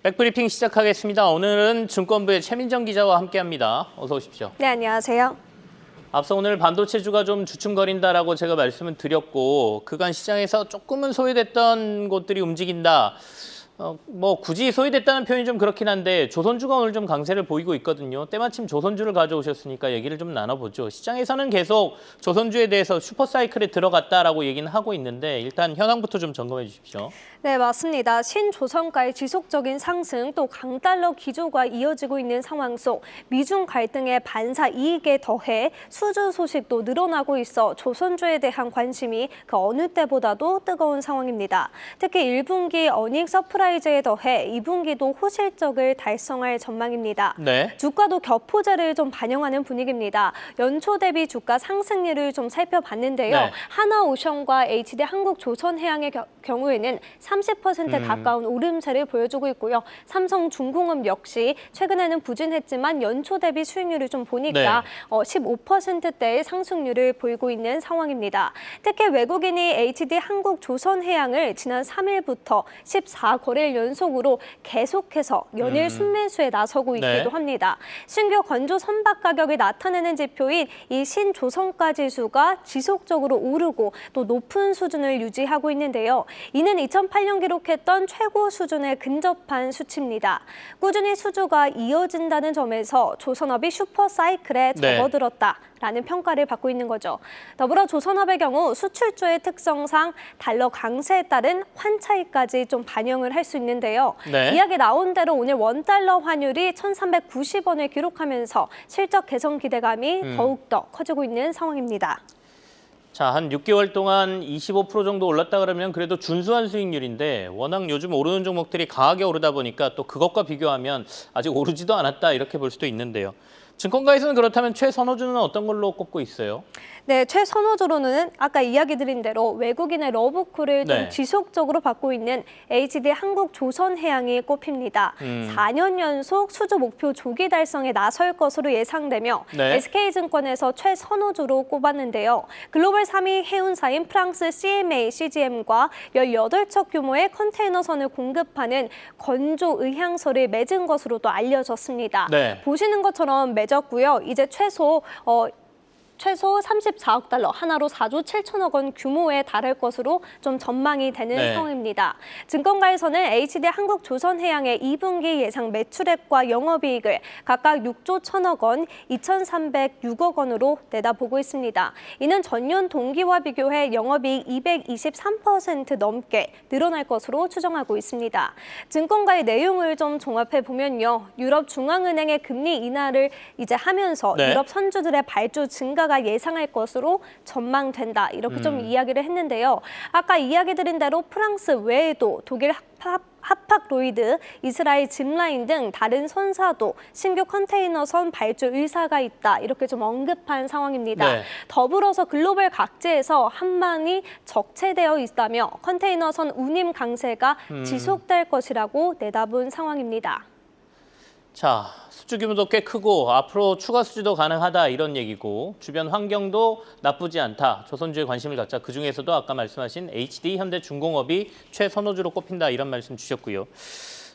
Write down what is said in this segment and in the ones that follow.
백브리핑 시작하겠습니다. 오늘은 증권부의 최민정 기자와 함께합니다. 어서 오십시오. 네, 안녕하세요. 앞서 오늘 반도체주가 좀 주춤거린다라고 제가 말씀을 드렸고 그간 시장에서 조금은 소외됐던 곳들이 움직인다. 뭐 굳이 소외됐다는 표현이 좀 그렇긴 한데 조선주가 오늘 좀 강세를 보이고 있거든요. 때마침 조선주를 가져오셨으니까 얘기를 좀 나눠보죠. 시장에서는 계속 조선주에 대해서 슈퍼사이클에 들어갔다라고 얘기는 하고 있는데 일단 현황부터 좀 점검해 주십시오. 네, 맞습니다. 신조선가의 지속적인 상승 또 강달러 기조가 이어지고 있는 상황 속 미중 갈등의 반사 이익에 더해 수주 소식도 늘어나고 있어 조선주에 대한 관심이 그 어느 때보다도 뜨거운 상황입니다. 특히 1분기 어닝 서프라이즈에 더해 2분기도 호실적을 달성할 전망입니다. 네. 주가도 격포제를 좀 반영하는 분위기입니다. 연초 대비 주가 상승률을 좀 살펴봤는데요. 네. 하나오션과 HD 한국조선해양의 경우에는 30% 가까운 오름세를 보여주고 있고요. 삼성중공업 역시 최근에는 부진했지만 연초 대비 수익률을 좀 보니까 15%대의 상승률을 보이고 있는 상황입니다. 특히 외국인이 HD 한국조선해양을 지난 3일부터 14거래일 연속으로 계속해서 연일 순매수에 나서고 있기도 합니다. 신규 건조 선박 가격이 나타내는 지표인 이 신조선가 지수가 지속적으로 오르고 또 높은 수준을 유지하고 있는데요. 이는 2008년 기록했던 최고 수준에 근접한 수치입니다. 꾸준히 수주가 이어진다는 점에서 조선업이 슈퍼사이클에 접어들었다라는 평가를 받고 있는 거죠. 더불어 조선업의 경우 수출주의 특성상 달러 강세에 따른 환차익까지 좀 반영을 할 수 있는데요. 네. 이야기 나온 대로 오늘 원달러 환율이 1,390원을 기록하면서 실적 개선 기대감이 더욱더 커지고 있는 상황입니다. 자, 한 6개월 동안 25% 정도 올랐다 그러면 그래도 준수한 수익률인데 워낙 요즘 오르는 종목들이 강하게 오르다 보니까 또 그것과 비교하면 아직 오르지도 않았다 이렇게 볼 수도 있는데요. 증권가에서는 그렇다면 최선호주는 어떤 걸로 꼽고 있어요? 네, 최선호주로는 아까 이야기 드린 대로 외국인의 러브콜을 좀 지속적으로 받고 있는 HD 한국조선해양이 꼽힙니다. 4년 연속 수주 목표 조기 달성에 나설 것으로 예상되며 SK증권에서 최선호주로 꼽았는데요. 글로벌 3위 해운사인 프랑스 CMA CGM과 18척 규모의 컨테이너선을 공급하는 건조 의향서를 맺은 것으로 또 알려졌습니다. 보시는 것처럼 맺었고요. 이제 최소 34억 달러, 하나로 4조 7천억 원 규모에 달할 것으로 좀 전망이 되는 상황입니다. 증권가에서는 HD 한국조선해양의 2분기 예상 매출액과 영업이익을 각각 6조 1천억 원, 2,306억 원으로 내다보고 있습니다. 이는 전년 동기와 비교해 영업이익 223% 넘게 늘어날 것으로 추정하고 있습니다. 증권가의 내용을 좀 종합해 보면요. 유럽 중앙은행의 금리 인하를 이제 하면서 유럽 선주들의 발주 증가가 예상할 것으로 전망된다. 이렇게 좀 이야기를 했는데요. 아까 이야기 드린 대로 프랑스 외에도 독일 하팍로이드, 이스라엘 짚라인 등 다른 선사도 신규 컨테이너선 발주 의사가 있다. 이렇게 좀 언급한 상황입니다. 더불어서 글로벌 각지에서 한반이 적체되어 있다며 컨테이너선 운임 강세가 지속될 것이라고 내다본 상황입니다. 자, 수주 규모도 꽤 크고 앞으로 추가 수주도 가능하다 이런 얘기고 주변 환경도 나쁘지 않다. 조선주에 관심을 갖자. 그중에서도 아까 말씀하신 HD 현대중공업이 최선호주로 꼽힌다 이런 말씀 주셨고요.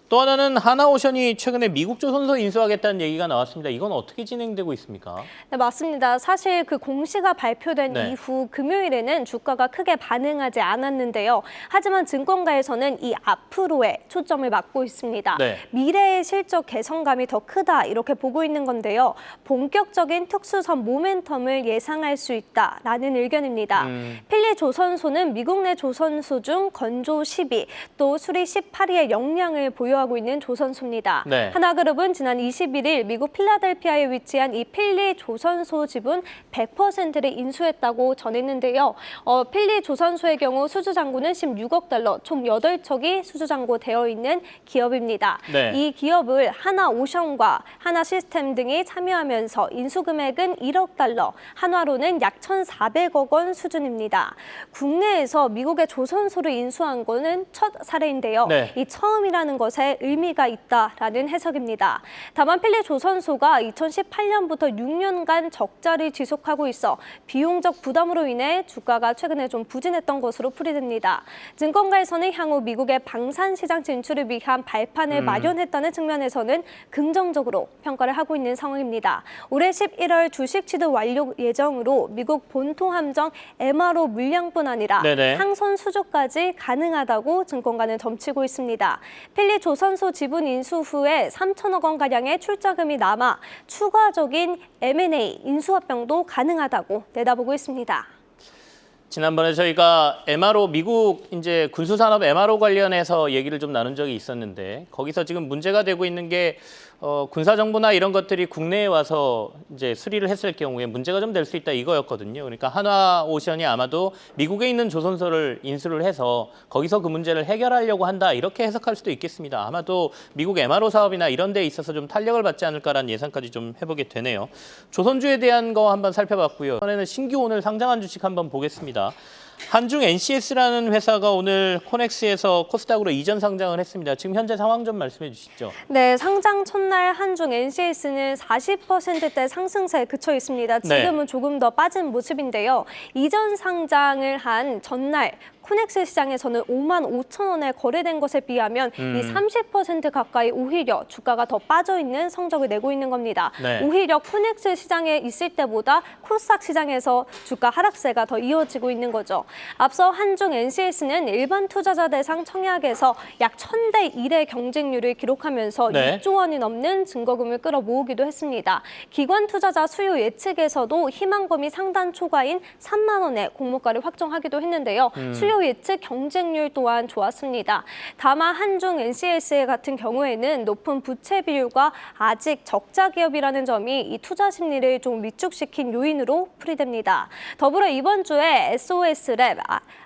또 하나는 하나오션이 최근에 미국 조선소 인수하겠다는 얘기가 나왔습니다. 이건 어떻게 진행되고 있습니까? 네, 맞습니다. 사실 그 공시가 발표된 이후 금요일에는 주가가 크게 반응하지 않았는데요. 하지만 증권가에서는 이 앞으로에 초점을 맞고 있습니다. 미래의 실적 개선감이 더 크다 이렇게 보고 있는 건데요. 본격적인 특수선 모멘텀을 예상할 수 있다라는 의견입니다. 필리 조선소는 미국 내 조선소 중 건조 10위, 또 수리 18위의 역량을 보유하고 있는 조선소입니다. 하나그룹은 지난 21일 미국 필라델피아에 위치한 이 필리 조선소 지분 100%를 인수했다고 전했는데요. 필리 조선소의 경우 수주잔고는 16억 달러, 총 8척이 수주잔고되어 있는 기업입니다. 이 기업을 하나오션과 하나시스템 등이 참여하면서 인수금액은 1억 달러, 한화로는 약 1,400억 원 수준입니다. 국내에서 미국의 조선소를 인수한 거는 첫 사례인데요. 이 처음이라는 것에 데 의미가 있다라는 해석입니다. 다만 필리조선소가 2018년부터 6년간 적자를 지속하고 있어 비용적 부담으로 인해 주가가 최근에 좀 부진했던 것으로 풀이됩니다. 증권가에서는 향후 미국의 방산 시장 진출을 위한 발판을 마련했다는 측면에서는 긍정적으로 평가를 하고 있는 상황입니다. 올해 11월 주식 취득 완료 예정으로 미국 본토 함정 MRO 물량뿐 아니라 네네. 상선 수주까지 가능하다고 증권가는 점치고 있습니다. 필리조선소 지분 인수 후에 3천억 원 가량의 출자금이 남아 추가적인 M&A 인수합병도 가능하다고 내다보고 있습니다. 지난번에 저희가 MRO 미국 이제 군수산업 MRO 관련해서 얘기를 좀 나눈 적이 있었는데 거기서 지금 문제가 되고 있는 게 군사 정보나 이런 것들이 국내에 와서 이제 수리를 했을 경우에 문제가 좀 될 수 있다 이거였거든요. 그러니까 한화오션이 아마도 미국에 있는 조선소를 인수를 해서 거기서 그 문제를 해결하려고 한다 이렇게 해석할 수도 있겠습니다. 아마도 미국 MRO 사업이나 이런 데에 있어서 좀 탄력을 받지 않을까라는 예상까지 좀 해보게 되네요. 조선주에 대한 거 한번 살펴봤고요. 이번에는 신규 오늘 상장한 주식 한번 보겠습니다. 한중 NCS라는 회사가 오늘 코넥스에서 코스닥으로 이전 상장을 했습니다. 지금 현재 상황 좀 말씀해 주시죠. 네, 상장 첫날 한중 NCS는 40%대 상승세에 그쳐 있습니다. 지금은 조금 더 빠진 모습인데요. 이전 상장을 한 전날 코넥스 시장에서는 5만 5천 원에 거래된 것에 비하면 이 30% 가까이 오히려 주가가 더 빠져있는 성적을 내고 있는 겁니다. 네. 오히려 코넥스 시장에 있을 때보다 코스닥 시장에서 주가 하락세가 더 이어지고 있는 거죠. 앞서 한중 NCS는 일반 투자자 대상 청약에서 약 1000대 1의 경쟁률을 기록하면서 네. 6조 원이 넘는 증거금을 끌어모으기도 했습니다. 기관 투자자 수요 예측에서도 희망 범위 상단 초과인 3만 원의 공모가를 확정하기도 했는데요. 수요 예측 경쟁률 또한 좋았습니다. 다만 한중 NCS 같은 경우에는 높은 부채 비율과 아직 적자 기업이라는 점이 이 투자 심리를 좀 위축시킨 요인으로 풀이됩니다. 더불어 이번 주에 SOS랩,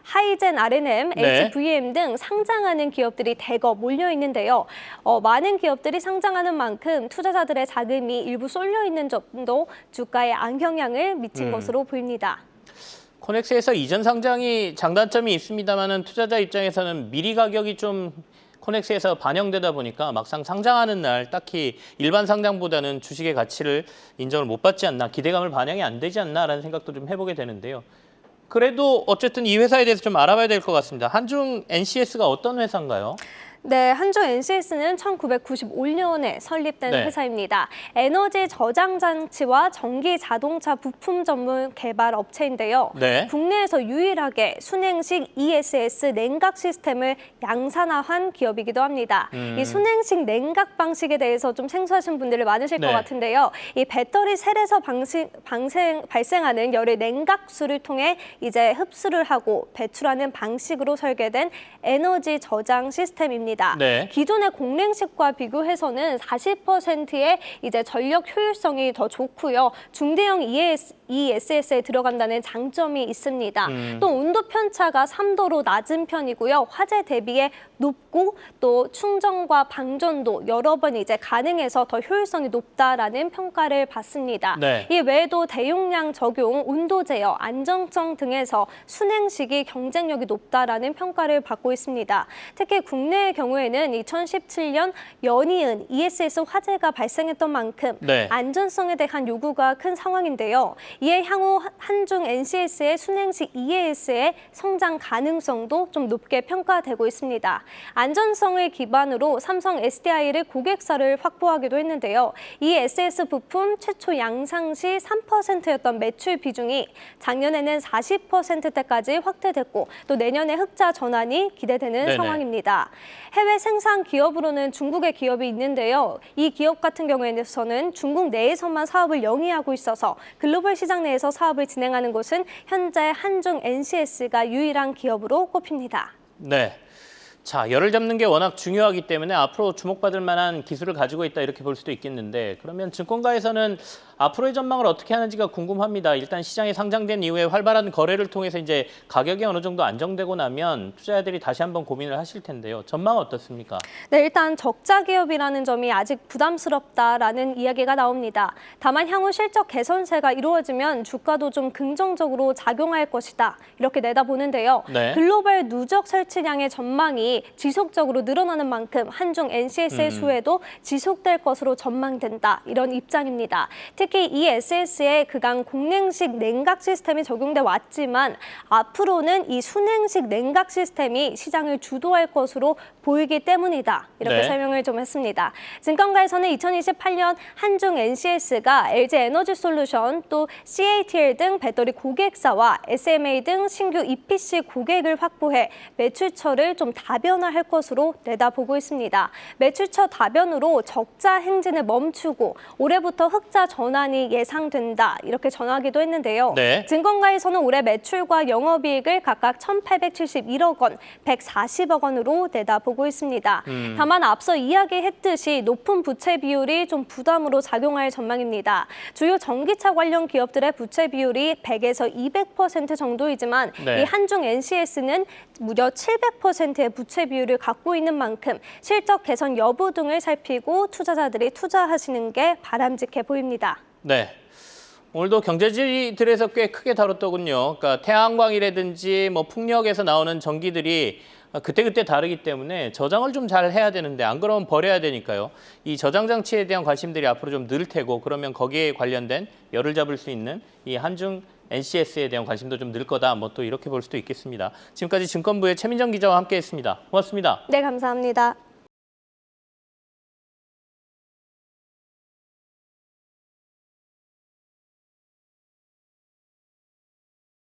하이젠 R&M, 네. HVM 등 상장하는 기업들이 대거 몰려 있는데요. 많은 기업들이 상장하는 만큼 투자자들의 자금이 일부 쏠려 있는 점도 주가에 악영향을 미친 것으로 보입니다. 코넥스에서 이전 상장이 장단점이 있습니다만은 투자자 입장에서는 미리 가격이 좀 코넥스에서 반영되다 보니까 막상 상장하는 날 딱히 일반 상장보다는 주식의 가치를 인정을 못 받지 않나, 기대감을 반영이 안 되지 않나라는 생각도 좀 해보게 되는데요. 그래도 어쨌든 이 회사에 대해서 좀 알아봐야 될 것 같습니다. 한중 NCS가 어떤 회사인가요? 네, 한중 NCS는 1995년에 설립된 네. 회사입니다. 에너지 저장 장치와 전기 자동차 부품 전문 개발 업체인데요. 네. 국내에서 유일하게 순행식 ESS 냉각 시스템을 양산화한 기업이기도 합니다. 이 순행식 냉각 방식에 대해서 좀 생소하신 분들이 많으실 네. 것 같은데요. 이 배터리 셀에서 발생하는 열을 냉각수를 통해 이제 흡수를 하고 배출하는 방식으로 설계된 에너지 저장 시스템입니다. 네. 기존의 공랭식과 비교해서는 40%의 이제 전력 효율성이 더 좋고요. 중대형 ESS에 들어간다는 장점이 있습니다. 또 온도 편차가 3도로 낮은 편이고요. 화재 대비에 높고 또 충전과 방전도 여러 번 이제 가능해서 더 효율성이 높다라는 평가를 받습니다. 네. 이 외에도 대용량 적용, 온도 제어, 안정성 등에서 순행식이 경쟁력이 높다라는 평가를 받고 있습니다. 특히 국내의 경우에는 2017년 연이은 ESS 화재가 발생했던 만큼 네. 안전성에 대한 요구가 큰 상황인데요. 이에 향후 한중 NCS의 순행식 ESS의 성장 가능성도 좀 높게 평가되고 있습니다. 안전성을 기반으로 삼성 SDI를 고객사를 확보하기도 했는데요. 이 SS 부품 최초 양상 시 3%였던 매출 비중이 작년에는 40%대까지 확대됐고 또 내년에 흑자 전환이 기대되는 네네. 상황입니다. 해외 생산 기업으로는 중국의 기업이 있는데요. 이 기업 같은 경우에는 중국 내에서만 사업을 영위하고 있어서 글로벌 시장 내에서 사업을 진행하는 곳은 현재 한중 NCS가 유일한 기업으로 꼽힙니다. 네. 자, 열을 잡는 게 워낙 중요하기 때문에 앞으로 주목받을 만한 기술을 가지고 있다 이렇게 볼 수도 있겠는데 그러면 증권가에서는 앞으로의 전망을 어떻게 하는지가 궁금합니다. 일단 시장에 상장된 이후에 활발한 거래를 통해서 이제 가격이 어느 정도 안정되고 나면 투자자들이 다시 한번 고민을 하실 텐데요. 전망은 어떻습니까? 네, 일단 적자 기업이라는 점이 아직 부담스럽다라는 이야기가 나옵니다. 다만 향후 실적 개선세가 이루어지면 주가도 좀 긍정적으로 작용할 것이다. 이렇게 내다보는데요. 네. 글로벌 누적 설치량의 전망이 지속적으로 늘어나는 만큼 한중 NCS의 수혜도 지속될 것으로 전망된다. 이런 입장입니다. 특히 이 SS에 그간 공냉식 냉각 시스템이 적용돼 왔지만 앞으로는 이 순냉식 냉각 시스템이 시장을 주도할 것으로 보이기 때문이다. 이렇게 네. 설명을 좀 했습니다. 증권가에서는 2028년 한중 NCS가 LG 에너지 솔루션 또 CATL 등 배터리 고객사와 SMA 등 신규 EPC 고객을 확보해 매출처를 좀 다변화할 것으로 내다보고 있습니다. 매출처 다변으로 적자 행진을 멈추고 올해부터 흑자 전환이 예상된다. 이렇게 전하기도 했는데요. 네. 증권가에서는 올해 매출과 영업이익을 각각 1,871억 원, 140억 원으로 내다보고 있습니다. 다만 앞서 이야기했듯이 높은 부채 비율이 좀 부담으로 작용할 전망입니다. 주요 전기차 관련 기업들의 부채 비율이 100에서 200% 정도이지만 네. 이 한중 NCS는 무려 700%의 부채 비율을 갖고 있는 만큼 실적 개선 여부 등을 살피고 투자자들이 투자하시는 게 바람직해 보입니다. 네. 오늘도 경제지들에서 꽤 크게 다뤘더군요. 그러니까 태양광이라든지 뭐 풍력에서 나오는 전기들이 그때그때 다르기 때문에 저장을 좀 잘 해야 되는데 안 그러면 버려야 되니까요. 이 저장 장치에 대한 관심들이 앞으로 좀 늘 테고 그러면 거기에 관련된 열을 잡을 수 있는 이 한중 NCS에 대한 관심도 좀 늘 거다. 뭐 또 이렇게 볼 수도 있겠습니다. 지금까지 증권부의 최민정 기자와 함께했습니다. 고맙습니다. 네, 감사합니다.